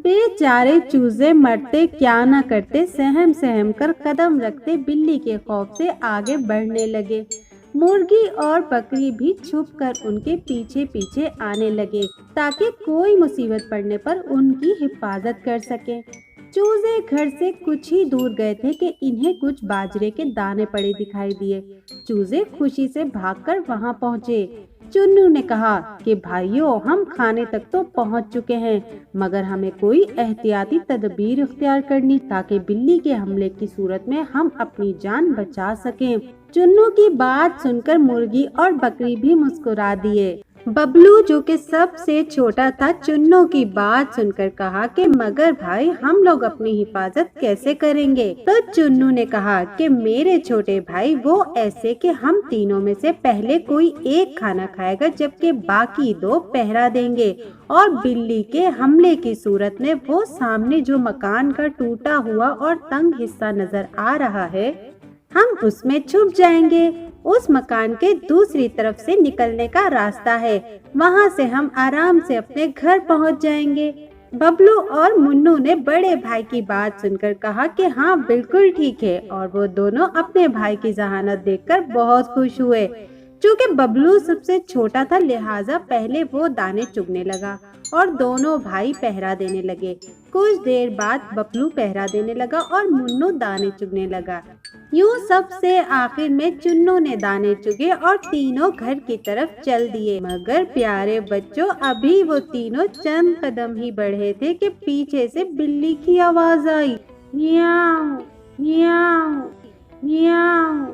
बेचारे चूजे मरते क्या न करते, सहम सहम कर कदम रखते बिल्ली के खौफ से आगे बढ़ने लगे। मुर्गी और बकरी भी छुपकर उनके पीछे पीछे आने लगे ताकि कोई मुसीबत पड़ने पर उनकी हिफाजत कर सके। चूजे घर से कुछ ही दूर गए थे कि इन्हें कुछ बाजरे के दाने पड़े दिखाई दिए। चूजे खुशी से भागकर वहां पहुंचे। चुन्नू ने कहा कि भाइयों, हम खाने तक तो पहुंच चुके हैं, मगर हमें कोई एहतियाती तदबीर इख्तियार करनी ताकि बिल्ली के हमले की सूरत में हम अपनी जान बचा सकें। चुन्नू की बात सुनकर मुर्गी और बकरी भी मुस्कुरा दिए। बबलू, जो कि सबसे छोटा था, चुन्नू की बात सुनकर कहा कि मगर भाई, हम लोग अपनी हिफाजत कैसे करेंगे? तो चुन्नू ने कहा कि मेरे छोटे भाई, वो ऐसे कि हम तीनों में से पहले कोई एक खाना खाएगा, जबकि बाकी दो पहरा देंगे, और बिल्ली के हमले की सूरत में वो सामने जो मकान का टूटा हुआ और तंग हिस्सा नजर आ रहा है, हम उसमें छुप जाएंगे। उस मकान के दूसरी तरफ से निकलने का रास्ता है, वहाँ से हम आराम से अपने घर पहुँच जाएंगे। बबलू और मुन्नू ने बड़े भाई की बात सुनकर कहा कि हाँ, बिल्कुल ठीक है, और वो दोनों अपने भाई की जहानत देखकर बहुत खुश हुए। चूँकि बबलू सबसे छोटा था, लिहाजा पहले वो दाने चुगने लगा और दोनों भाई पहरा देने लगे। कुछ देर बाद बबलू पहरा देने लगा और मुन्नू दाने चुगने लगा। यूं सबसे आखिर में चुन्नू ने दाने चुगे और तीनों घर की तरफ चल दिए। मगर प्यारे बच्चों, अभी वो तीनों चंद कदम ही बढ़े थे कि पीछे से बिल्ली की आवाज आई, म्याऊ म्याऊ म्याऊ।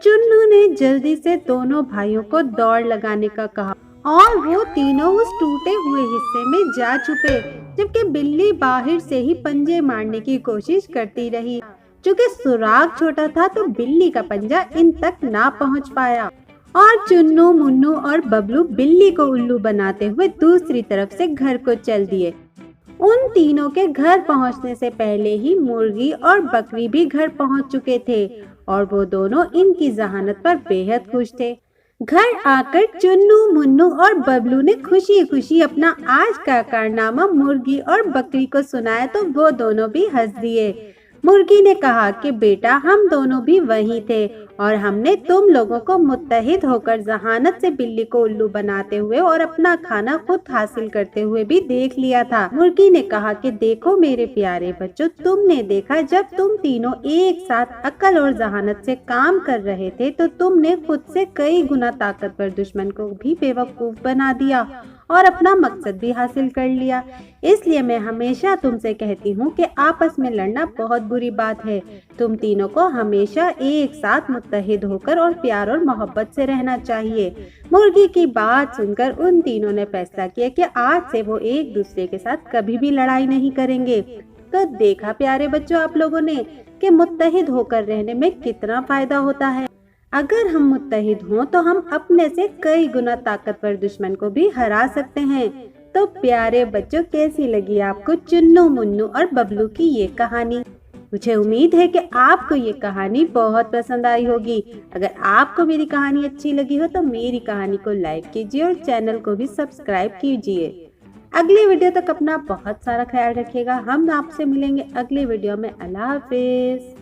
चुन्नू ने जल्दी से दोनों भाइयों को दौड़ लगाने का कहा और वो तीनों उस टूटे हुए हिस्से में जा छुपे, जबकि बिल्ली बाहर से ही पंजे मारने की कोशिश करती रही। चूँकि सुराग छोटा था तो बिल्ली का पंजा इन तक ना पहुंच पाया और चुन्नू, मुन्नू और बबलू बिल्ली को उल्लू बनाते हुए दूसरी तरफ से घर को चल दिए। उन तीनों के घर पहुंचने से पहले ही मुर्गी और बकरी भी घर पहुंच चुके थे और वो दोनों इनकी जहानत पर बेहद खुश थे। घर आकर चुन्नू, मुन्नू और बबलू ने खुशी खुशी अपना आज का कारनामा मुर्गी और बकरी को सुनाया तो वो दोनों भी हंस दिए। मुर्गी ने कहा कि बेटा, हम दोनों भी वहीं थे और हमने तुम लोगों को मुत्तहिद होकर जहानत से बिल्ली को उल्लू बनाते हुए और अपना खाना खुद हासिल करते हुए भी देख लिया था। मुर्गी ने कहा कि देखो मेरे प्यारे बच्चों, तुमने देखा जब तुम तीनों एक साथ अक्ल और जहानत से काम कर रहे थे तो तुमने खुद से कई गुना ताकतवर दुश्मन को भी बेवकूफ बना दिया और अपना मकसद भी हासिल कर लिया। इसलिए मैं हमेशा तुमसे कहती हूँ कि आपस में लड़ना बहुत बुरी बात है। तुम तीनों को हमेशा एक साथ मुत्तहिद होकर और प्यार और मोहब्बत से रहना चाहिए। मुर्गी की बात सुनकर उन तीनों ने फैसला किया कि आज से वो एक दूसरे के साथ कभी भी लड़ाई नहीं करेंगे। तो देखा प्यारे बच्चों आप लोगों ने कि मुत्तहिद होकर रहने में कितना फायदा होता है। अगर हम मुत्तहिद हों तो हम अपने से कई गुना ताकतवर दुश्मन को भी हरा सकते हैं। तो प्यारे बच्चों, कैसी लगी आपको चुन्नू, मुन्नू और बबलू की ये कहानी? मुझे उम्मीद है कि आपको ये कहानी बहुत पसंद आई होगी। अगर आपको मेरी कहानी अच्छी लगी हो तो मेरी कहानी को लाइक कीजिए और चैनल को भी सब्सक्राइब कीजिए। अगली वीडियो तक अपना बहुत सारा ख्याल रखिएगा। हम आपसे मिलेंगे अगली वीडियो में। अल्लाह हाफिज।